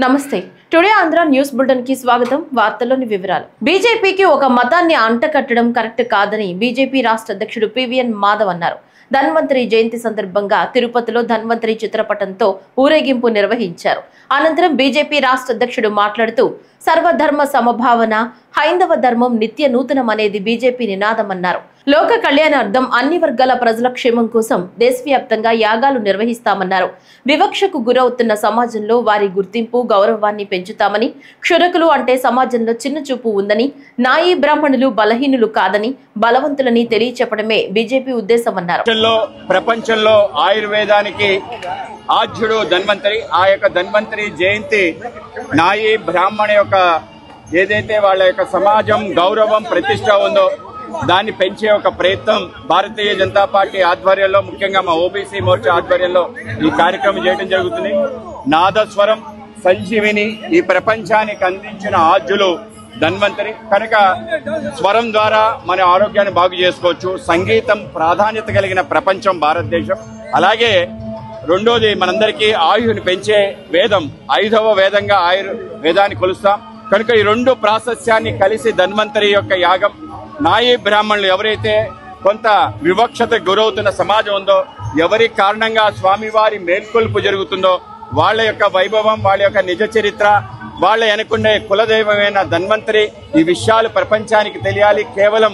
నమస్తే today Andhra news bulletin కి స్వాగతం. వార్తల్లోని వివరాలు. బీజేపీకి ఒక మతాన్ని అంటకట్టడం కరెక్ట్ కాదని బీజేపీ రాష్ట్ర అధ్యక్షుడు పివిఎన్ మాధవ్ అన్నారు. ధన్వంతరి జయంతి సందర్భంగా తిరుపతిలో ధన్వంతరి చిత్రపటంతో ఊరేగింపు నిర్వహించారు. అనంతరం బీజేపీ రాష్ట్ర అధ్యక్షుడు మాట్లాడుతూ సర్వధర్మ సమభావన, హైందవ ధర్మం నిత్య నూతనం అనేది బీజేపీ నినాదమన్నారు. లోక కళ్యాణార్థం అన్ని వర్గాల ప్రజల క్షేమం కోసం దేశవ్యాప్తంగా యాగాలు నిర్వహిస్తామన్నారు. వివక్షకు గురవుతున్న సమాజంలో వారి గుర్తింపు, గౌరవాన్ని పెంచుతామని, క్షురకులు అంటే సమాజంలో చిన్న చూపు ఉందని, నాయీ బ్రాహ్మణులు బలహీనులు కాదని, బలవంతులని తెలియచెప్పడమే బీజేపీ ఉద్దేశమన్నారు. ప్రపంచంలో ఆయుర్వేదానికి ఆద్యుడు ధన్వంతరి. ఆ యొక్క ధన్వంతరి జయంతి నాయీ బ్రాహ్మణ యొక్క ఏదైతే వాళ్ళ యొక్క సమాజం గౌరవం ప్రతిష్ట ఉందో దాన్ని పెంచే ఒక ప్రయత్నం భారతీయ జనతా పార్టీ ఆధ్వర్యంలో, ముఖ్యంగా మా ఓబీసీ మోర్చా ఆధ్వర్యంలో ఈ కార్యక్రమం చేయడం జరుగుతుంది. నాదస్వరం సంజీవిని ఈ ప్రపంచానికి అందించిన ఆద్యులు ధన్వంతరి కనుక స్వరం ద్వారా మన ఆరోగ్యాన్ని బాగు చేసుకోవచ్చు. సంగీతం ప్రాధాన్యత కలిగిన ప్రపంచం భారతదేశం. అలాగే రెండోది మనందరికీ ఆయుని పెంచే వేదం, 5వ వేదంగా ఆయుర్వేదాన్ని కొలుస్తాం. కనుక ఈ రెండు ప్రాశస్యాన్ని కలిసి ధన్వంతరి యొక్క యాగం, నాయీ బ్రాహ్మణులు ఎవరైతే కొంత వివక్షత గురవుతున్న సమాజం ఉందో, ఎవరి కారణంగా స్వామివారి మేల్కొల్పు జరుగుతుందో వాళ్ళ యొక్క వైభవం, వాళ్ళ యొక్క నిజ చరిత్ర, వాళ్ళ వెనుకుండే కులదైవమైన ధన్వంతరి ఈ విషయాలు ప్రపంచానికి తెలియాలి. కేవలం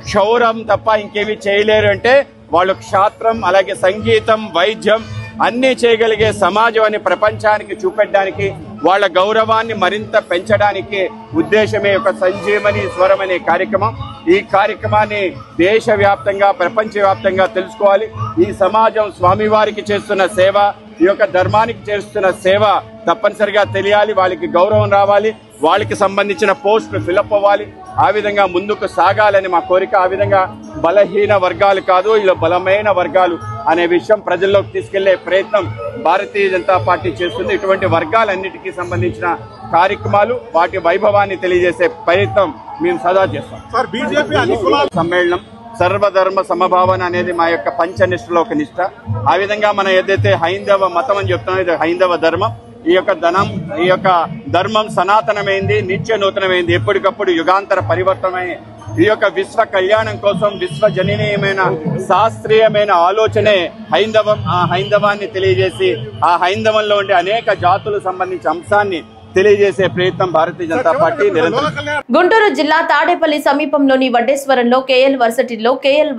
క్షౌరం తప్ప ఇంకేమీ చేయలేరు అంటే వాళ్ళు క్షాత్రం, అలాగే సంగీతం, వైద్యం అన్నీ చేయగలిగే సమాజం అని ప్రపంచానికి చూపెట్టడానికి, వాళ్ళ గౌరవాన్ని మరింత పెంచడానికి ఉద్దేశమే ఒక సంజీవని స్వరం అనే కార్యక్రమం. ఈ కార్యక్రమాన్ని దేశవ్యాప్తంగా, ప్రపంచవ్యాప్తంగా తెలుసుకోవాలి. ఈ సమాజం స్వామివారికి చేస్తున్న సేవ, ఈ యొక్క ధర్మానికి చేస్తున్న సేవ తప్పనిసరిగా తెలియాలి. వాళ్ళకి గౌరవం రావాలి, వాళ్ళకి సంబంధించిన పోస్టులు ఫిలప్ అవ్వాలి. ఆ విధంగా ముందుకు సాగాలని మా కోరిక. ఆ విధంగా బలహీన వర్గాలు కాదు, ఇలా బలమైన వర్గాలు అనే విషయం ప్రజల్లోకి తీసుకెళ్లే ప్రయత్నం భారతీయ జనతా పార్టీ చేస్తుంది. ఇటువంటి వర్గాలన్నిటికీ సంబంధించిన కార్యక్రమాలు, వాటి వైభవాన్ని తెలియజేసే ప్రయత్నం మేము సదా చేస్తాం. సమ్మేళనం సర్వధర్మ సమభావన అనేది మా యొక్క పంచనిష్టలో ఒక నిష్ట. ఆ విధంగా మనం ఏదైతే హైందవ మతం అని చెప్తున్నాం, ఇది హైందవ ధర్మం. ఈ యొక్క ధర్మం సనాతనమైంది, నిత్య నూతనమైంది, ఎప్పటికప్పుడు యుగాంతర పరివర్తనమై ఈ యొక్క విశ్వ కళ్యాణం కోసం విశ్వజననీయమైన శాస్త్రీయమైన ఆలోచనే హైందవం. ఆ హైందవాన్ని తెలియజేసి ఆ హైందవంలో ఉండే అనేక జాతులకు సంబంధించిన అంశాన్ని తెలియజేసే ప్రయత్నం భారతీయ జనతా పార్టీ నిరంతరం. గుంటూరు జిల్లా తాడేపల్లి సమీపంలోని వడ్డేశ్వరంలో కేఎల్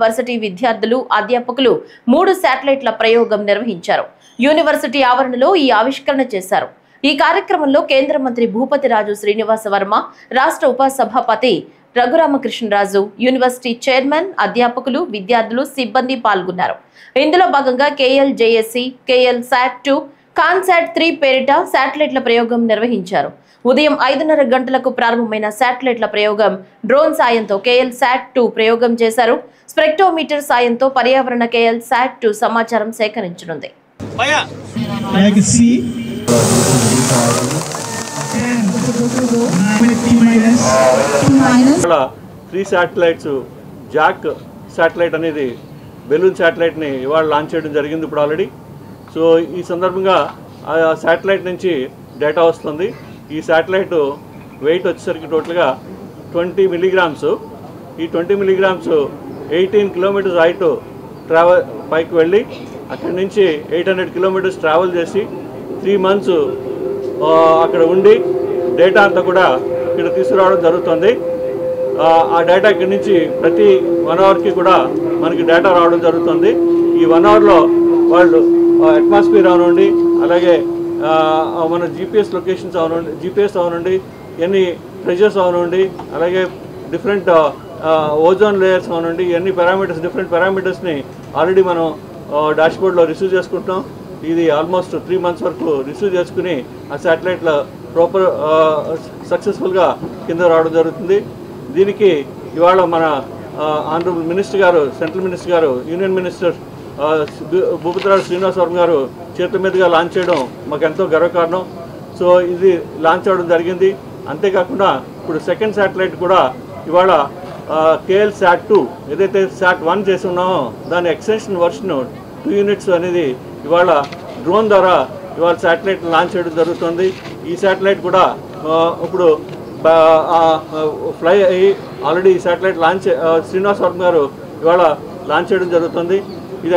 వర్సిటీ విద్యార్థులు, అధ్యాపకులు 3 శాటిలైట్ల ప్రయోగం నిర్వహించారు. యూనివర్సిటీ ఆవరణలో ఈ ఆవిష్కరణ చేశారు. ఈ కార్యక్రమంలో కేంద్ర మంత్రి భూపతిరాజు శ్రీనివాస వర్మ, రాష్ట్ర ఉపసభాపతి రఘురామకృష్ణరాజు, యూనివర్సిటీ చైర్మన్, అధ్యాపకులు, విద్యార్థులు, సిబ్బంది పాల్గొన్నారు. ఇందులో భాగంగా KLJSC, KL SAT2, CONSAT-3 పేరిట శాటిలైట్ల ప్రయోగం నిర్వహించారు. ఉదయం 5:30 గంటలకు ప్రారంభమైన శాటిలైట్ల ప్రయోగం డ్రోన్ సాయంతో KL SAT2 ప్రయోగం చేశారు. స్పెక్ట్రోమీటర్ సాయంతో పర్యావరణ KL SAT2 సమాచారం సేకరించనుంది. 3 శాటిలైట్స్, జాక్ శాటిలైట్ అనేది బెలూన్ శాటిలైట్ని ఇవాళ లాంచ్ చేయడం జరిగింది ఇప్పుడు ఆల్రెడీ. సో ఈ సందర్భంగా ఆ శాటిలైట్ నుంచి డేటా వస్తుంది. ఈ శాటిలైట్ వెయిట్ వచ్చేసరికి టోటల్గా 20 మిల్లీగ్రామ్స్. ఈ 20 మిల్లీగ్రామ్స్ 18 కిలోమీటర్స్ హైట్ ట్రావెల్ పైకి వెళ్ళి అక్కడి నుంచి 800 కిలోమీటర్స్ ట్రావెల్ చేసి 3 మంత్స్ అక్కడ ఉండి డేటా అంతా కూడా ఇక్కడ తీసుకురావడం జరుగుతుంది. ఆ డేటా ఇక్కడి నుంచి ప్రతి 1 అవర్కి కూడా మనకి డేటా రావడం జరుగుతుంది. ఈ 1 అవర్లో వాళ్ళు అట్మాస్ఫియర్ అవనండి, అలాగే మన GPS లొకేషన్స్ అవనండి, GPS అవనండి, ఎన్ని ప్రెషర్స్ అవనండి, అలాగే డిఫరెంట్ ఓజోన్ లేయర్స్ అవనండి, ఎన్ని పారామీటర్స్, డిఫరెంట్ పారామీటర్స్ని ఆల్రెడీ మనం డాష్బోర్డ్లో రిసీవ్ చేసుకుంటున్నాం. ఇది ఆల్మోస్ట్ 3 మంత్స్ వరకు రిసీవ్ చేసుకుని ఆ శాటిలైట్ల ప్రాపర్ సక్సెస్ఫుల్గా కింద రావడం జరుగుతుంది. దీనికి ఇవాళ మన ఆనరబుల్ మినిస్టర్ గారు, సెంట్రల్ మినిస్టర్ గారు, యూనియన్ మినిస్టర్ భూపతిరాజు శ్రీనివాస వర్మ గారు చేతుల మీదుగా లాంచ్ చేయడం మాకు ఎంతో గర్వకారణం. సో ఇది లాంచ్ అవ్వడం జరిగింది. అంతేకాకుండా ఇప్పుడు సెకండ్ శాటిలైట్ కూడా ఇవాళ KL SAT2 ఏదైతే SAT1 చేసి ఉన్నామో దాని ఎక్స్టెన్షన్ వర్షన్ 2 యూనిట్స్ అనేది ఇవాళ డ్రోన్ ద్వారా ఇవాళ శాటిలైట్ లాంచ్ చేయడం జరుగుతుంది. ఈ శాటిలైట్ కూడా ఇప్పుడు ఫ్లై అయ్యి ఆల్రెడీ ఈ శాటిలైట్ లాంచ్ శ్రీనివాస్ వర్మ గారు ఇవాళ లాంచ్ చేయడం జరుగుతుంది. ఇది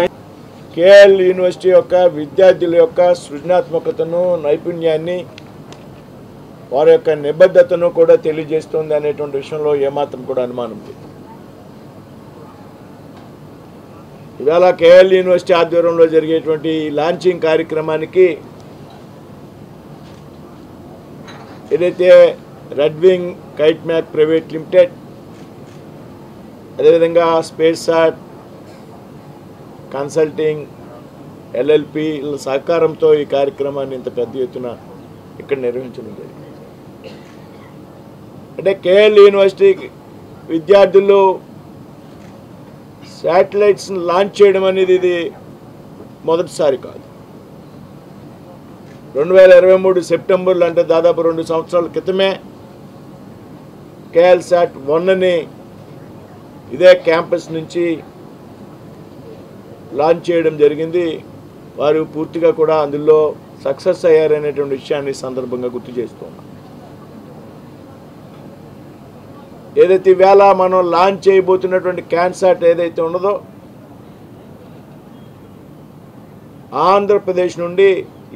కేఎల్ యూనివర్సిటీ యొక్క విద్యార్థుల యొక్క సృజనాత్మకతను, నైపుణ్యాన్ని, వారి యొక్క నిబద్ధతను కూడా తెలియజేస్తుంది అనేటువంటి విషయంలో ఏమాత్రం కూడా అనుమానం లేదు. ఇవాళ కేఎల్ యూనివర్సిటీ ఆధ్వర్యంలో జరిగేటువంటి లాంచింగ్ కార్యక్రమానికి ఏదైతే Red Wing Kite Mac private limited, అదేవిధంగా స్పేస్ సాట్ కన్సల్టింగ్ ఎల్ఎల్పి సహకారంతో ఈ కార్యక్రమాన్ని ఇంత పెద్ద ఎత్తున ఇక్కడ నిర్వహించడం జరిగింది. అంటే కేఎల్ యూనివర్సిటీ విద్యార్థులు శాటిలైట్స్ని లాంచ్ చేయడం అనేది ఇది మొదటిసారి కాదు. 2023 సెప్టెంబర్లో, అంటే దాదాపు 2 సంవత్సరాల క్రితమే కేఎల్ శాట్ 1ని ఇదే క్యాంపస్ నుంచి లాంచ్ చేయడం జరిగింది. వారు పూర్తిగా కూడా అందులో సక్సెస్ అయ్యారనేటువంటి విషయాన్ని సందర్భంగా గుర్తు చేస్తున్నాం. ఏదైతే ఈవేళ మనం లాంచ్ చేయబోతున్నటువంటి క్యాన్సాట్ ఏదైతే ఉన్నదో, ఆంధ్రప్రదేశ్ నుండి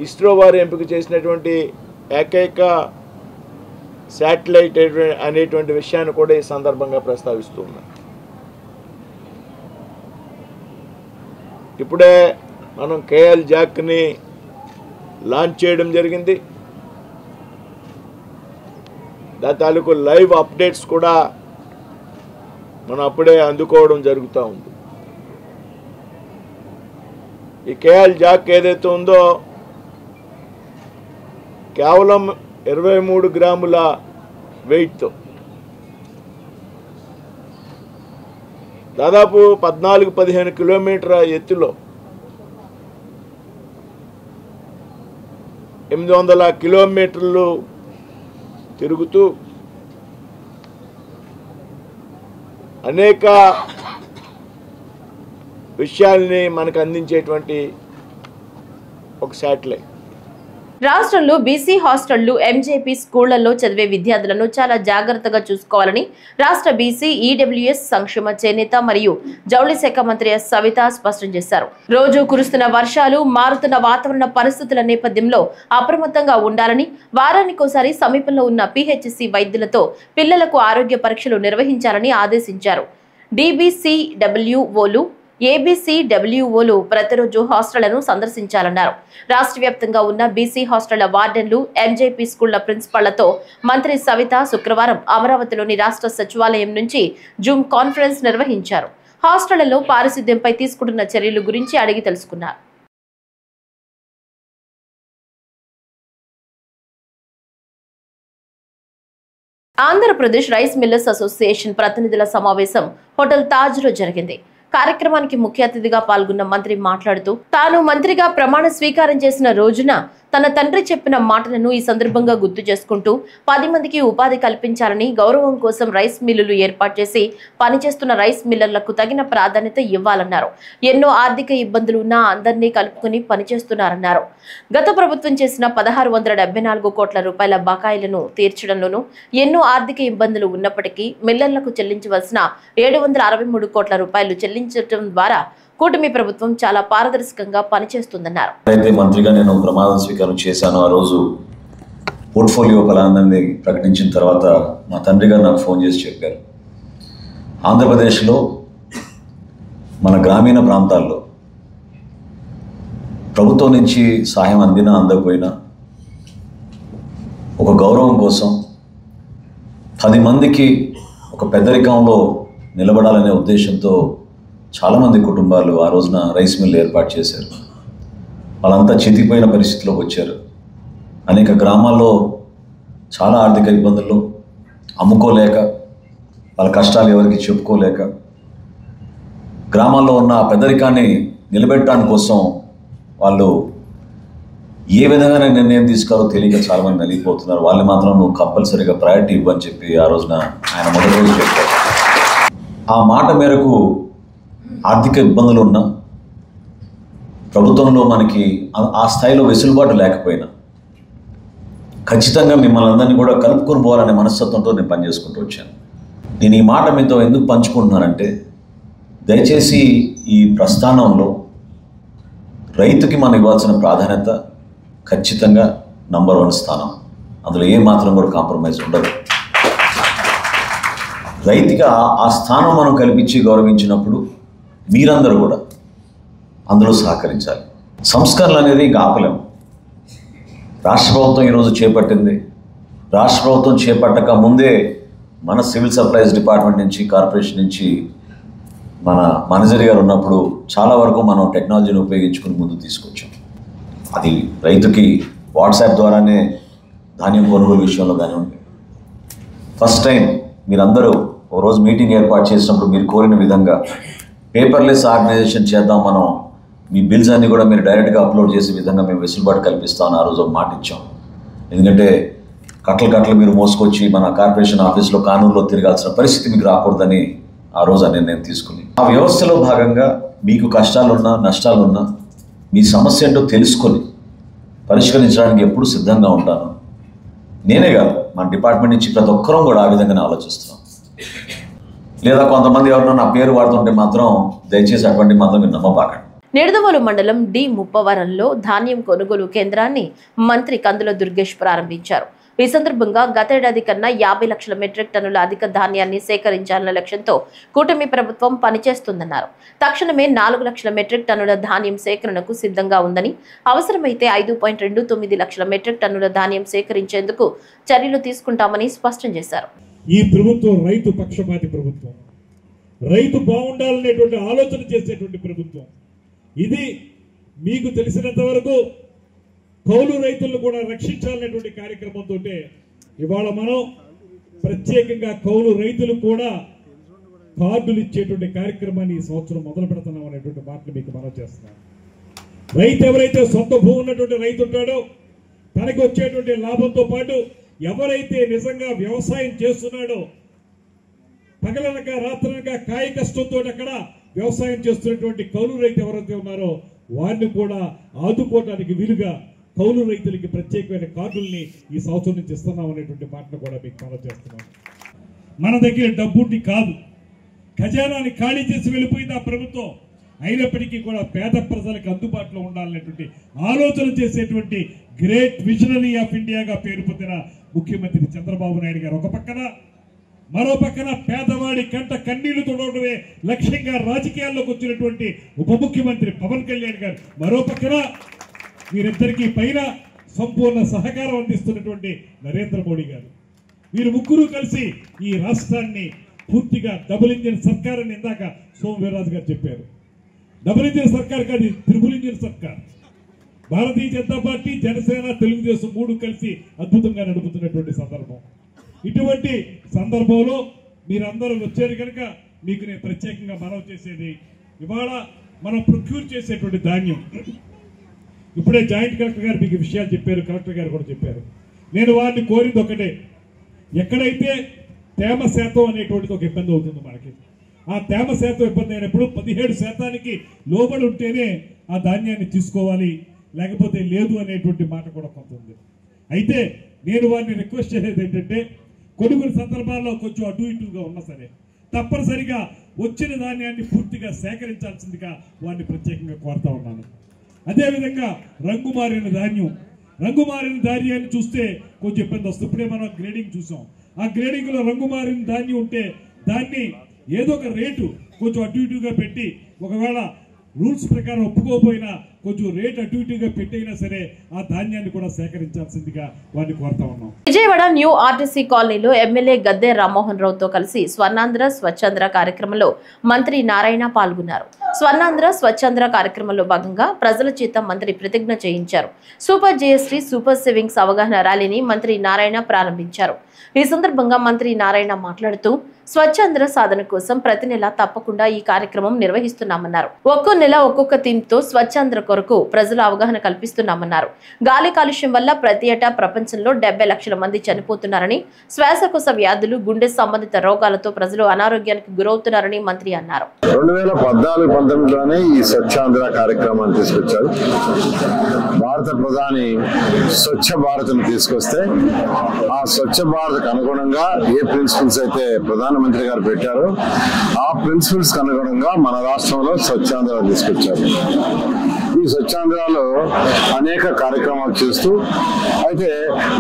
ఇస్రో వారు ఎంపిక చేసినటువంటి ఏకైక శాటిలైట్ అనేటువంటి విషయాన్ని కూడా ఈ సందర్భంగా ప్రస్తావిస్తూ ఉన్నాం. ఇప్పుడే మనం కేఎల్ జాక్ని లాంచ్ చేయడం జరిగింది. దాని తాలూకు లైవ్ అప్డేట్స్ కూడా మనం అప్పుడే అందుకోవడం జరుగుతూ ఉంది. ఈ కేఎల్ జాక్ ఏదైతే ఉందో కేవలం 23 గ్రాముల వెయిట్తో దాదాపు 14-15 కిలోమీటర్ల ఎత్తులో 800 కిలోమీటర్లు తిరుగుతూ అనేక విషయాల్ని మనకు అందించేటువంటి ఒక శాటిలైట్. రాష్ట్రంలో బీసీ హాస్టళ్లు, ఎంజేపీ స్కూళ్లలో చదివే విద్యార్థులను చాలా జాగ్రత్తగా చూసుకోవాలని రాష్ట్ర బీసీ ఈడబ్ల్యూఎస్ సంక్షేమ చేనేత మరియు జౌళి శాఖ మంత్రి ఎస్ సవిత స్పష్టం చేశారు. రోజు కురుస్తున్న వర్షాలు, మారుతున్న వాతావరణ పరిస్థితుల నేపథ్యంలో అప్రమత్తంగా ఉండాలని, వారానికోసారి సమీపంలో ఉన్న పిహెచ్సి వైద్యులతో పిల్లలకు ఆరోగ్య పరీక్షలు నిర్వహించాలని ఆదేశించారు. డీబీసీడబ్ల్యూఓలు, ఏబీసీడబ్ల్యూఓలు ప్రతిరోజు హాస్టళ్లను సందర్శించాలన్నారు. రాష్ట్ర వ్యాప్తంగా ఉన్న బీసీ హాస్టళ్ల వార్డెన్లు, ఎంజేపీ స్కూళ్ల ప్రిన్సిపాళ్లతో మంత్రి సవిత శుక్రవారం అమరావతిలోని రాష్ట్ర సచివాలయం నుంచి జూమ్ కాన్ఫరెన్స్ నిర్వహించారు. హాస్టళ్లలో పారిశుద్ధ్యంపై తీసుకుంటున్న చర్యల గురించి అడిగి తెలుసుకున్నారు. ఆంధ్రప్రదేశ్ రైస్ మిల్లర్స్ అసోసియేషన్ ప్రతినిధుల సమావేశం హోటల్ తాజ్లో జరిగింది. కార్యక్రమానికి ముఖ్య అతిథిగా పాల్గొన్న మంత్రి మాట్లాడుతూ, తాను మంత్రిగా ప్రమాణ స్వీకారం చేసిన రోజున తన తండ్రి చెప్పిన మాటలను ఈ సందర్భంగా గుర్తు చేసుకుంటూ 10 మందికి ఉపాధి కల్పించాలని, గౌరవం కోసం రైస్ మిల్లులు ఏర్పాటు చేసి పనిచేస్తున్న రైస్ మిల్లర్లకు తగిన ప్రాధాన్యత ఇవ్వాలన్నారు. ఎన్నో ఆర్థిక ఇబ్బందులు ఉన్నా అందరినీ కలుపుకుని పనిచేస్తున్నారన్నారు. గత ప్రభుత్వం చేసిన 1674 కోట్ల రూపాయల బకాయిలను తీర్చడంలోనూ ఎన్నో ఆర్థిక ఇబ్బందులు ఉన్నప్పటికీ మిల్లర్లకు చెల్లించవలసిన 763 కోట్ల రూపాయలు చెల్లించడం ద్వారా కూటమి ప్రభుత్వం చాలా పారదర్శకంగా పనిచేస్తుందన్నారు. అయితే మంత్రిగా నేను ప్రమాణ స్వీకారం చేశాను. ఆ రోజు పోర్ట్ఫోలియో ప్లాన్ని ప్రకటించిన తర్వాత మా తండ్రి గారు నాకు ఫోన్ చేసి చెప్పారు, ఆంధ్రప్రదేశ్లో మన గ్రామీణ ప్రాంతాల్లో ప్రభుత్వం నుంచి సహాయం అందినా అందకపోయినా ఒక గౌరవం కోసం 10 మందికి ఒక పెద్దరికంలో నిలబడాలనే ఉద్దేశంతో చాలామంది కుటుంబాలు ఆ రోజున రైస్ మిల్ ఏర్పాటు చేశారు. వాళ్ళంతా చితికిపోయిన పరిస్థితిలోకి వచ్చారు. అనేక గ్రామాల్లో చాలా ఆర్థిక ఇబ్బందుల్లో అమ్ముకోలేక, వాళ్ళ కష్టాలు ఎవరికి చెప్పుకోలేక, గ్రామాల్లో ఉన్న పెద్దరికాన్ని నిలబెట్టడానికి కోసం వాళ్ళు ఏ విధంగా నిర్ణయం తీసుకోవాలో తెలియక చాలామంది నలిగిపోతున్నారు. వాళ్ళు మాత్రం నువ్వు కంపల్సరీగా ప్రయారిటీ ఇవ్వని చెప్పి ఆ రోజున ఆయన మొదటి రోజు చెప్పారు. ఆ మాట మేరకు ఆర్థిక ఇబ్బందులు ఉన్నా, ప్రభుత్వంలో మనకి ఆ స్థాయిలో వెసులుబాటు లేకపోయినా ఖచ్చితంగా మిమ్మల్ని అందరినీ కూడా కలుపుకొని పోవాలనే మనస్తత్వంతో నేను పనిచేసుకుంటూ వచ్చాను. నేను ఈ మాట మీతో ఎందుకు పంచుకుంటున్నానంటే, దయచేసి ఈ ప్రస్థానంలో రైతుకి మనం ఇవ్వాల్సిన ప్రాధాన్యత ఖచ్చితంగా నంబర్ 1 స్థానం. అందులో ఏ మాత్రం కూడా కాంప్రమైజ్ ఉండదు. రైతుగా ఆ స్థానం మనం కల్పించి గౌరవించినప్పుడు మీరందరూ కూడా అందులో సహకరించాలి. సంస్కరణలు అనేది ఇంకా ఆపలేము. రాష్ట్ర ప్రభుత్వం ఈరోజు చేపట్టింది. రాష్ట్ర ప్రభుత్వం చేపట్టక ముందే మన సివిల్ సప్లైస్ డిపార్ట్మెంట్ నుంచి, కార్పొరేషన్ నుంచి మన మేనేజర్ గారు ఉన్నప్పుడు చాలా వరకు మనం టెక్నాలజీని ఉపయోగించుకుని ముందుకు తీసుకొచ్చాం. అది రైతుకి వాట్సాప్ ద్వారానే ధాన్యం కొనుగోలు విషయంలో కానివ్వండి. ఫస్ట్ టైం మీరందరూ ఓ రోజు మీటింగ్ ఏర్పాటు చేసినప్పుడు మీరు కోరిన విధంగా పేపర్లెస్ ఆర్గనైజేషన్ చేద్దాం, మనం మీ బిల్స్ అన్నీ కూడా మీరు డైరెక్ట్గా అప్లోడ్ చేసే విధంగా మేము వెసులుబాటు కల్పిస్తామని ఆ రోజు ఒక మాట ఇచ్చాం. ఎందుకంటే కట్టలు మీరు మోసుకొచ్చి మన కార్పొరేషన్ ఆఫీస్లో కానూరులో తిరగాల్సిన పరిస్థితి మీకు రాకూడదని ఆ రోజు ఆ నిర్ణయం తీసుకుని, ఆ వ్యవస్థలో భాగంగా మీకు కష్టాలున్నా నష్టాలున్నా మీ సమస్య ఏంటో తెలుసుకొని పరిష్కరించడానికి ఎప్పుడు సిద్ధంగా ఉంటాను. నేనే కాదు, మన డిపార్ట్మెంట్ నుంచి ప్రతి ఒక్కరూ కూడా ఆ విధంగానే ఆలోచిస్తున్నాం. లేదా కొంతమంది ఎవరన్నా నా పేరు వాడుతుంటే మాత్రం దయచేసి అటువంటి మాత్రం మీరు నమ్మబాకండి. నిడదవోలు మండలం డి ముప్పవరంలో ధాన్యం కొనుగోలు కేంద్రాన్ని మంత్రి కందుల దుర్గేష్ ప్రారంభించారు. ఈ సందర్భంగా గతేడాది కన్నా 50 లక్షల మెట్రిక్ టన్నుల అధిక ధాన్యాన్ని సేకరించాలన్న లక్ష్యంతో కూటమి ప్రభుత్వం పనిచేస్తుందన్నారు. తక్షణమే 4 లక్షల మెట్రిక్ టన్నుల ధాన్యం సేకరణకు సిద్ధంగా ఉందని, అవసరమైతే 5.29 లక్షల మెట్రిక్ టన్నుల ధాన్యం సేకరించేందుకు చర్యలు తీసుకుంటామని స్పష్టం చేశారు. ఈ ప్రభుత్వం రైతు పక్షపాతి ప్రభుత్వం, రైతు బాగుండాలనేటువంటి ఆలోచన చేసేటువంటి ప్రభుత్వం. ఇది మీకు తెలిసినంత వరకు కౌలు రైతులను కూడా రక్షించాలనేటువంటి కార్యక్రమంతో ఇవాళ మనం ప్రత్యేకంగా కౌలు రైతులు కూడా కార్డులు ఇచ్చేటువంటి కార్యక్రమాన్ని ఈ సంవత్సరం మొదలు పెడుతున్నాం అనేటువంటి మాటలు మీకు మనం చేస్తున్నాం. రైతు ఎవరైతే సొంత భూమి ఉన్నటువంటి రైతు ఉంటాడో తనకి వచ్చేటువంటి లాభంతో పాటు ఎవరైతే నిజంగా వ్యవసాయం చేస్తున్నాడో, పగలనక రాత్రనక కాయ కష్టంతో అక్కడ వ్యవసాయం చేస్తున్నటువంటి కౌలు రైతు ఎవరైతే ఉన్నారో వారిని కూడా ఆదుకోవడానికి వీలుగా కౌలు రైతులకి ప్రత్యేకమైన కార్డుల్ని ఈ సంవత్సరం నుంచి ఇస్తున్నాం అనేటువంటి మాటను కూడా మీకు మనం చేస్తున్నాం. మన దగ్గర డబ్బుండి కాదు, ఖజానాన్ని ఖాళీ చేసి వెళ్ళిపోయింది ఆ ప్రభుత్వం. అయినప్పటికీ కూడా పేద ప్రజలకు అందుబాటులో ఉండాలనేటువంటి ఆలోచన చేసేటువంటి గ్రేట్ విజనరీ ఆఫ్ ఇండియాగా పేరు పొందిన ముఖ్యమంత్రి చంద్రబాబు నాయుడు గారు ఒక పక్కన, మరో పక్కన పేదవాడి కంట కన్నీళ్లు తొడవడమే లక్ష్యంగా రాజకీయాల్లోకి వచ్చినటువంటి ఉప ముఖ్యమంత్రి పవన్ కళ్యాణ్ గారు మరో పక్కన, వీరిద్దరికీ పైన సంపూర్ణ సహకారం అందిస్తున్నటువంటి నరేంద్ర మోడీ గారు. వీరు ముగ్గురు కలిసి ఈ రాష్ట్రాన్ని పూర్తిగా డబుల్ ఇంజిన్ సర్కార్ అని ఇందాక సోము వీర్రాజు గారు చెప్పారు. డబుల్ ఇంజిన్ సర్కార్ కాదు, త్రిబుల్ ఇంజిన్ సర్కార్. భారతీయ జనతా పార్టీ, జనసేన, తెలుగుదేశం 3 కలిసి అద్భుతంగా నడుపుతున్నటువంటి సందర్భం. ఇటువంటి సందర్భంలో మీరందరూ వచ్చారు కనుక మీకు నేను ప్రత్యేకంగా మనవి చేసేది, ఇవాళ మనం ప్రొక్యూర్ చేసేటువంటి ధాన్యం, ఇప్పుడే జాయింట్ కలెక్టర్ గారు మీకు విషయాలు చెప్పారు, కలెక్టర్ గారు కూడా చెప్పారు. నేను వారిని కోరింది ఒకటే, ఎక్కడైతే తేమ శాతం అనేటువంటిది ఒక ఇబ్బంది అవుతుంది మనకి, ఆ తేమ శాతం ఇబ్బంది అయినప్పుడు 17% లోబడి ఉంటేనే ఆ ధాన్యాన్ని తీసుకోవాలి, లేకపోతే లేదు అనేటువంటి మాట కూడా కొంత ఉంది. అయితే నేను వారిని రిక్వెస్ట్ చేసేది ఏంటంటే, కొన్ని సందర్భాల్లో కొంచెం అటు ఇటుగా ఉన్నా సరే తప్పనిసరిగా వచ్చిన ధాన్యాన్ని పూర్తిగా సేకరించాల్సిందిగా వారిని ప్రత్యేకంగా కోరుతా ఉన్నాను. అదేవిధంగా రంగుమారిన ధాన్యాన్ని చూస్తే కొంచెం ఇబ్బంది వస్తుంది. ఇప్పుడే మనం గ్రేడింగ్ చూసాం. ఆ గ్రేడింగ్ లో రంగుమారిన ధాన్యం ఉంటే దాన్ని ఏదో ఒక రేటు కొంచెం అటు ఇటుగా పెట్టి, ఒకవేళ రూల్స్ ప్రకారం ఒప్పుకోకపోయినా కొంచెం రేట్ అటు ఇటుగా పెట్టైనా సరే ఆ ధాన్యాన్ని కూడా సేకరించాల్సిందిగా వారిని కోరుతా ఉన్నాం. విజయవాడ న్యూ ఆర్టీసీ కాలనీలో ఎమ్మెల్యే గద్దె రామ్మోహన్ రావుతో కలిసి స్వర్ణాంధ్ర స్వచ్ఛాంధ్ర కార్యక్రమంలో మంత్రి నారాయణ పాల్గొన్నారు. స్వర్ణాంధ్ర స్వచ్ఛాంధ్ర కార్యక్రమంలో భాగంగా ప్రజల చేత మంత్రి ప్రతిజ్ఞ చేయించారు. సూపర్ జిఎస్టీ సూపర్ సేవింగ్స్ అవగాహన ర్యాలీని మంత్రి నారాయణ ప్రారంభించారు. ఈ సందర్భంగా మంత్రి నారాయణ మాట్లాడుతూ, స్వచ్ఛాంధ్ర సాధన కోసం ప్రతి నెల తప్పకుండా ఈ కార్యక్రమం నిర్వహిస్తున్నామన్నారు. ఒక్కో నెల ఒక్కొక్క థీమ్తో స్వచ్ఛాంధ్ర కొరకు ప్రజల అవగాహన కల్పిస్తున్నామన్నారు. గాలి కాలుష్యం వల్ల ప్రతి ఏటా ప్రపంచంలో 70 లక్షల మంది చనిపోతున్నారని, శ్వాసకోశ వ్యాధులు, గుండె సంబంధిత రోగాలతో ప్రజలు అనారోగ్యానికి గురవుతున్నారని మంత్రి అన్నారు. 2014-19లోనే ఈ స్వచ్ఛాంధ్ర కార్యక్రమాన్ని తీసుకొచ్చారు. భారత ప్రధాని స్వచ్ఛ భారత్ ను తీసుకొస్తే ఆ స్వచ్ఛ భారత్ అనుగుణంగా ఏ ప్రిన్సిపల్స్ అయితే ప్రధానమంత్రి గారు పెట్టారో ఆ ప్రిన్సిపల్స్ అనుగుణంగా మన రాష్ట్రంలో స్వచ్ఛాంధ్ర తీసుకొచ్చారు. ఈ స్వచ్ఛాంధ్రలో అనేక కార్యక్రమాలు చేస్తూ అయితే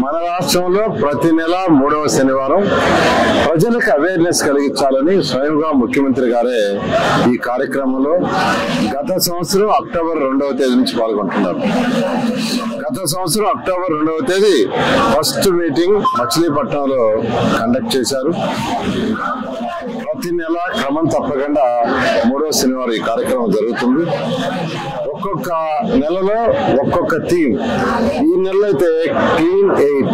మన రాష్ట్రంలో ప్రతి నెల 3వ శనివారం ప్రజలకు అవేర్నెస్ కలిగించాలని స్వయంగా ముఖ్యమంత్రి గారే ఈ కార్యక్రమంలో గత సంవత్సరం అక్టోబర్ 2వ తేదీ నుంచి పాల్గొంటున్నారు. గత సంవత్సరం అక్టోబర్ 2వ తేదీ ఫస్ట్ మీటింగ్ మచిలీపట్నంలో కండక్ట్ చేశారు. ప్రతి నెల క్రమం తప్పకుండా 3వ శనివారం ఈ కార్యక్రమం జరుగుతుంది. ఒక్కొక్క నెలలో ఒక్కొక్క థీమ్. ఈ నెలలో అయితే క్లీన్ ఎయిర్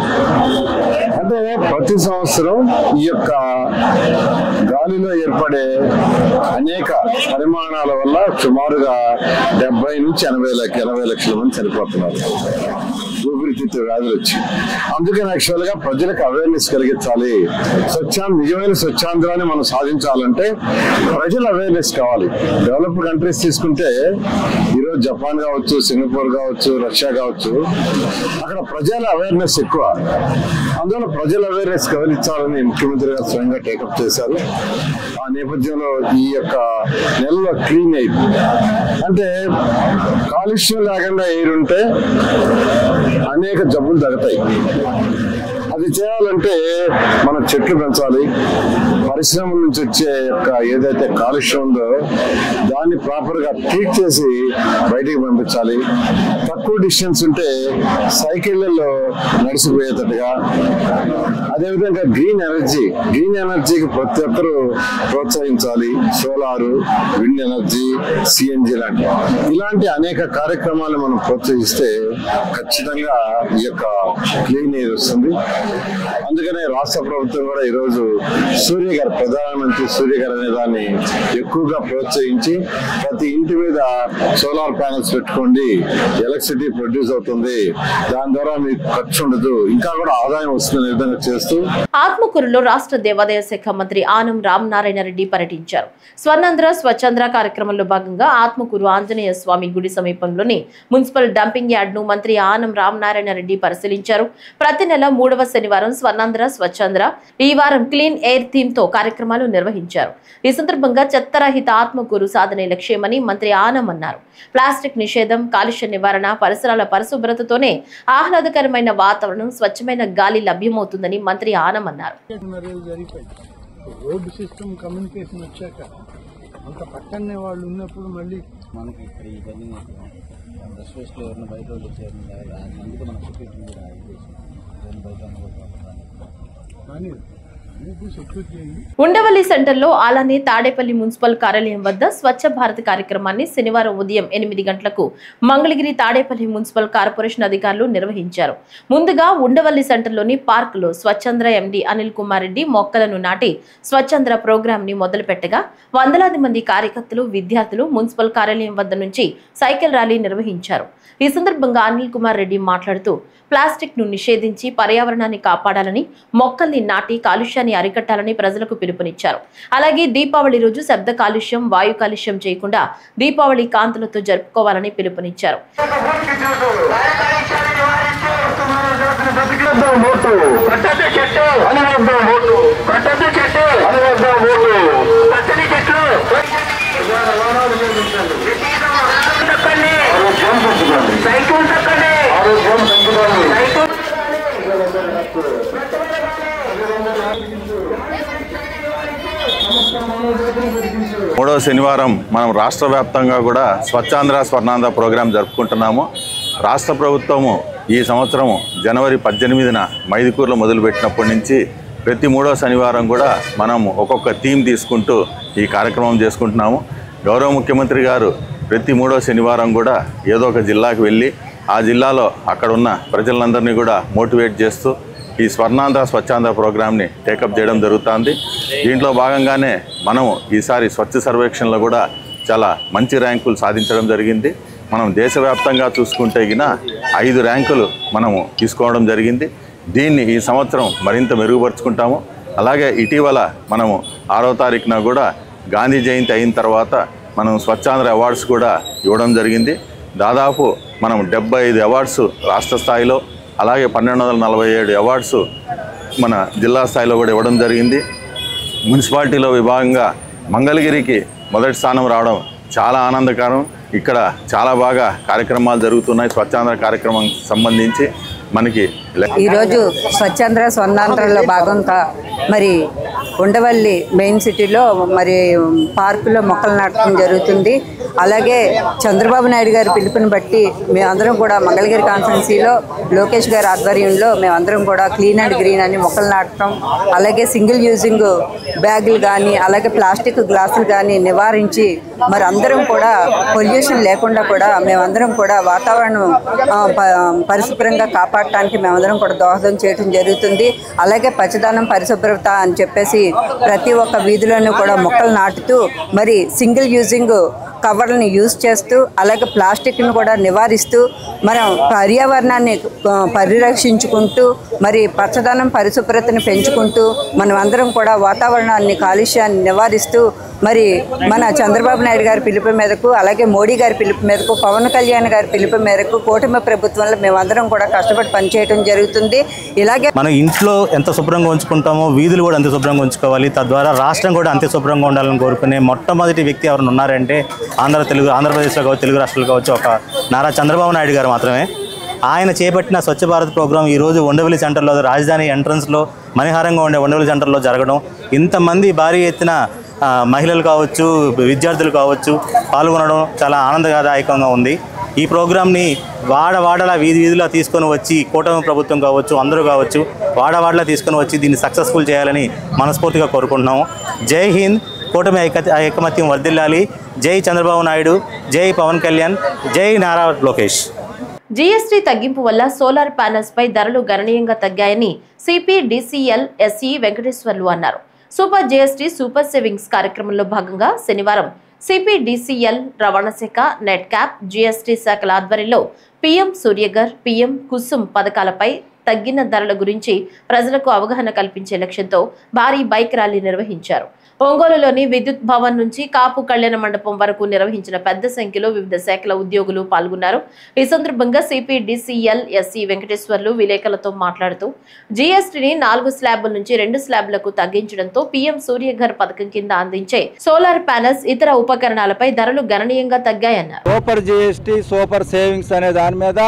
అంటే ప్రతి సంవత్సరం ఈ యొక్క గాలిలో ఏర్పడే అనేక పరిమాణాల వల్ల సుమారుగా 70 నుంచి 80 లక్షల మంది చనిపోతున్నారు ఊపిరితిత్తు వ్యాధులు వచ్చి. అందుకని యాక్చువల్ గా ప్రజలకు అవేర్నెస్ కలిగించాలి. నిజమైన స్వచ్ఛాంధ్రాన్ని మనం సాధించాలంటే ప్రజల అవేర్నెస్ కావాలి. డెవలప్డ్ కంట్రీస్ తీసుకుంటే ఈరోజు జపాన్ కావచ్చు, సింగపూర్ కావచ్చు, రష్యా కావచ్చు, అక్కడ ప్రజల అవేర్నెస్ ఎక్కువ. అందువల్ల ప్రజల అవేర్నెస్ కలిగించాలని ముఖ్యమంత్రి గారు స్వయంగా టేకప్ చేశారు. ఆ నేపథ్యంలో ఈ యొక్క నెలలో క్లీన్ ఎయిర్ అంటే కాలుష్యం లేకుండా ఎయిర్ ఉంటే అనేక జబ్బులు తగ్గుతాయి. అది చేయాలంటే మనం చెట్లు పెంచాలి. పరిశ్రమల నుంచి వచ్చే యొక్క ఏదైతే కాలుష్యం ఉందో దాన్ని ప్రాపర్ గా ట్రీట్ చేసి బయటికి పంపించాలి. తక్కువ డిస్టెన్స్ ఉంటే సైకిళ్లలో నడిచిపోయేటట్టుగా. అదేవిధంగా గ్రీన్ ఎనర్జీకి ప్రతి ఒక్కరూ ప్రోత్సహించాలి. సోలారు, విండ్ ఎనర్జీ, సిఎన్జి ఇలాంటి అనేక కార్యక్రమాలు మనం ప్రోత్సహిస్తే ఖచ్చితంగా ఈ యొక్క క్లీన్ ఎయిర్ వస్తుంది. అందుకనే రాష్ట్ర ప్రభుత్వం కూడా ఈరోజు ప్రధానమంత్రి సూర్య గారు అనే దాన్ని ఎక్కువగా ప్రోత్సహించి ప్రతి ఇంటి మీద సోలార్ ప్యానెల్స్ పెట్టుకోండి, ఎలక్ట్రిసిటీ ప్రొడ్యూస్ అవుతుంది, దాని ద్వారా మీకు ఖర్చు ఉండదు, ఇంకా కూడా ఆదాయం వస్తుందనే విధంగా చేస్తూ. ఆత్మకూరులో రాష్ట్ర దేవాదాయ శాఖ మంత్రి ఆనం రామనారాయణ రెడ్డి పర్యటించారు. స్వర్ణాంధ్ర స్వచ్ఛాంధ్ర కార్యక్రమంలో భాగంగా ఆత్మకూరు ఆంజనేయ స్వామి గుడి సమీపంలోని మున్సిపల్ డంపింగ్ యార్డ్ ను మంత్రి ఆనం రామనారాయణ రెడ్డి పరిశీలించారు. ప్రతి నెల 3వ శనివారం స్వర్ణాంధ్ర స్వచ్ఛాంధ్ర, ఈ వారం క్లీన్ ఎయిర్ థీమ్ తో కార్యక్రమాలు నిర్వహించారు. ఈ సందర్భంగా చెత్తరహిత ఆత్మకూరు సాధనే లక్ష్యమని మంత్రి ఆనం అన్నారు. ప్లాస్టిక్ నిషేధం, కాలుష్య నివారణ, పరిసరాల పరిశుభ్రతతోనే ఆహ్లాదకరమైన వాతావరణం, స్వచ్ఛమైన గాలి లభ్యమవుతుందని మంత్రి ఆనం అన్నారు. రోడ్డు సిస్టమ్ కమ్యూనికేషన్ వచ్చాక అంత పక్కనే వాళ్ళు ఉన్నప్పుడు మళ్ళీ మనకి ఇక్కడ ఇవన్నీ బస్వేస్లో ఎవరిన బయట వాళ్ళు వచ్చారు, అందుకే మన సెక్యూరిటీ బయట కానీ ఉండవల్లి సెంటర్లో అలానే తాడేపల్లి మున్సిపల్ కార్యాలయం వద్ద స్వచ్ఛ భారత్ కార్యక్రమాన్ని శనివారం ఉదయం 8 గంటలకు మంగళగిరి తాడేపల్లి మున్సిపల్ కార్పొరేషన్ అధికారులు నిర్వహించారు. ముందుగా ఉండవల్లి సెంటర్లోని పార్క్ లో స్వచ్ఛాంధ్ర ఎండీ అనిల్ కుమార్ రెడ్డి మొక్కలను నాటి స్వచ్ఛాంధ్ర ప్రోగ్రామ్ ని మొదలుపెట్టగా వందలాది మంది కార్యకర్తలు, విద్యార్థులు మున్సిపల్ కార్యాలయం వద్ద నుంచి సైకిల్ ర్యాలీ నిర్వహించారు. ఈ సందర్భంగా అనిల్ కుమార్ రెడ్డి మాట్లాడుతూ ప్లాస్టిక్ ను నిషేధించి పర్యావరణాన్ని కాపాడాలని, మొక్కల్ని నాటి కాలుష్యాన్ని అరికట్టాలని ప్రజలకు పిలుపునిచ్చారు. అలాగే దీపావళి రోజు శబ్ద కాలుష్యం, వాయు కాలుష్యం చేయకుండా దీపావళి కాంతులతో జరుపుకోవాలని పిలుపునిచ్చారు. మూడవ శనివారం మనం రాష్ట్ర వ్యాప్తంగా కూడా స్వచ్ఛాంధ్ర స్వర్ణాంధ్ర ప్రోగ్రాం జరుపుకుంటున్నాము. రాష్ట్ర ప్రభుత్వము ఈ సంవత్సరం జనవరి 18న మైదుకూరులో మొదలుపెట్టినప్పటి నుంచి ప్రతి మూడవ శనివారం కూడా మనం ఒక్కొక్క థీమ్ తీసుకుంటూ ఈ కార్యక్రమం చేసుకుంటున్నాము. గౌరవ ముఖ్యమంత్రి గారు ప్రతి మూడవ శనివారం కూడా ఏదో ఒక జిల్లాకు వెళ్ళి ఆ జిల్లాలో అక్కడ ఉన్న ప్రజలందరినీ కూడా మోటివేట్ చేస్తూ ఈ స్వర్ణాంధ్ర స్వచ్ఛాంధ్ర ప్రోగ్రామ్ని టేకప్ చేయడం జరుగుతుంది. దీంట్లో భాగంగానే మనము ఈసారి స్వచ్ఛ సర్వేక్షణలో కూడా చాలా మంచి ర్యాంకులు సాధించడం జరిగింది. మనం దేశవ్యాప్తంగా చూసుకుంటే గిన 5 ర్యాంకులు మనము తీసుకోవడం జరిగింది. దీన్ని ఈ సంవత్సరం మరింత మెరుగుపరుచుకుంటాము. అలాగే ఇటీవల మనము 6వ తారీఖున కూడా గాంధీ జయంతి అయిన తర్వాత మనం స్వచ్ఛాంధ్ర అవార్డ్స్ కూడా ఇవ్వడం జరిగింది. దాదాపు మనం 75 అవార్డ్స్ రాష్ట్ర స్థాయిలో, అలాగే 1247 అవార్డ్స్ మన జిల్లా స్థాయిలో కూడా ఇవ్వడం జరిగింది. మున్సిపాలిటీలో విభాగంగా మంగళగిరికి మొదటి స్థానం రావడం చాలా ఆనందకరం. ఇక్కడ చాలా బాగా కార్యక్రమాలు జరుగుతున్నాయి. స్వచ్ఛాంధ్ర కార్యక్రమం సంబంధించి మనకి ఈరోజు స్వచ్ఛాంధ్ర స్వర్ణాంధ్రలో భాగంగా మరి ఉండవల్లి మెయిన్ సిటీలో మరి పార్కులో మొక్కలు నాటడం జరుగుతుంది. అలాగే చంద్రబాబు నాయుడు గారి పిలుపుని బట్టి మేమందరం కూడా మంగళగిరి కాన్స్టిట్యున్సీలో లోకేష్ గారి ఆధ్వర్యంలో మేమందరం కూడా క్లీన్ అండ్ గ్రీన్ అని మొక్కలు నాటడం, అలాగే సింగిల్ యూజింగ్ బ్యాగులు కానీ అలాగే ప్లాస్టిక్ గ్లాసులు కానీ నివారించి మరి అందరం కూడా పొల్యూషన్ లేకుండా కూడా మేమందరం కూడా వాతావరణం పరిశుభ్రంగా కాపాడటానికి మేమందరం కూడా దోహదం చేయడం జరుగుతుంది. అలాగే పచ్చదనం పరిశుభ్రత అని చెప్పేసి ప్రతి ఒక్క వీధిలోనూ కూడా మొక్కలు నాటుతూ మరి సింగిల్ యూజింగ్ కవర్లను యూజ్ చేస్తూ అలాగే ప్లాస్టిక్ను కూడా నివారిస్తూ మనం పర్యావరణాన్ని పరిరక్షించుకుంటూ మరి పచ్చదనం పరిశుభ్రతను పెంచుకుంటూ మనం అందరం కూడా వాతావరణాన్ని కాలుష్యాన్ని నివారిస్తూ మరి మన చంద్రబాబు నాయుడు గారి పిలుపు మేరకు అలాగే మోడీ గారి పిలుపు మేరకు పవన్ కళ్యాణ్ గారి పిలుపు మేరకు కూటమి ప్రభుత్వంలో మేమందరం కూడా కష్టపడి పనిచేయడం జరుగుతుంది. ఇలాగే మనం ఇంట్లో ఎంత శుభ్రంగా ఉంచుకుంటామో వీధులు కూడా అంతే శుభ్రంగా ఉంచుకోవాలి. తద్వారా రాష్ట్రం కూడా అంతే శుభ్రంగా ఉండాలని కోరుకునే మొట్టమొదటి వ్యక్తి ఎవరైనా ఉన్నారంటే ఆంధ్రప్రదేశ్లో కావచ్చు, తెలుగు రాష్ట్రాలు కావచ్చు, ఒక నారా చంద్రబాబు నాయుడు గారు మాత్రమే. ఆయన చేపట్టిన స్వచ్ఛ భారత్ ప్రోగ్రాం ఈరోజు ఉండవల్లి సెంటర్లో, రాజధాని ఎంట్రన్స్లో మణిహారంగా ఉండే ఉండవల్లి సెంటర్లో జరగడం, ఇంతమంది భారీ ఎత్తున మహిళలు కావచ్చు, విద్యార్థులు కావచ్చు పాల్గొనడం చాలా ఆనందదాయకంగా ఉంది. ఈ ప్రోగ్రామ్ని వాడవాడలా వీధిలో తీసుకొని వచ్చి కూటమి ప్రభుత్వం కావచ్చు, అందరూ కావచ్చు వాడవాడలా తీసుకొని వచ్చి దీన్ని సక్సెస్ఫుల్ చేయాలని మనస్ఫూర్తిగా కోరుకుంటున్నాము. జై హింద్. కూటమి ఐకమత్యం వర్ధిల్లాలి. జై చంద్రబాబు నాయుడు, జై పవన్ కళ్యాణ్, జై నారా లోకేష్. జీఎస్టీ తగ్గింపు వల్ల సోలార్ ప్యానెల్స్ పై ధరలు గణనీయంగా తగ్గాయని సిపిడిసిఎల్ ఎస్ఈ వెంకటేశ్వర్లు అన్నారు. సూపర్ జీఎస్టీ సూపర్ సేవింగ్స్ కార్యక్రమంలో భాగంగా శనివారం సిపిడిసిఎల్, రవాణా శాఖ, నెట్ క్యాప్, జీఎస్టీ శాఖల ఆధ్వర్యంలో పీఎం సూర్యఘర్, పీఎం కుసుమ్ పథకాలపై తగ్గిన ధరల గురించి ప్రజలకు అవగాహన కల్పించే లక్ష్యంతో భారీ బైక్ ర్యాలీ నిర్వహించారు. ఒంగోలులోని విద్యుత్ భవన్ నుంచి కాపు కళ్యాణ మండపం వరకు నిర్వహించిన పెద్ద సంఖ్యలో వివిధ శాఖల ఉద్యోగులు పాల్గొన్నారు. ఈ సందర్భంగా సిపిడిసిఎల్ ఎస్ఈ వెంకటేశ్వర్లు విలేకరులతో మాట్లాడుతూ జీఎస్టీని 4 స్లాబుల నుంచి 2 స్లాబులకు తగ్గించడంతో పీఎం సూర్యఘర్ పథకం కింద అందించే సోలార్ ప్యానెల్స్, ఇతర ఉపకరణాలపై ధరలు గణనీయంగా తగ్గాయన్నారు. సూపర్ జీఎస్టీ, సూపర్ సేవింగ్స్ అనే దాని మీద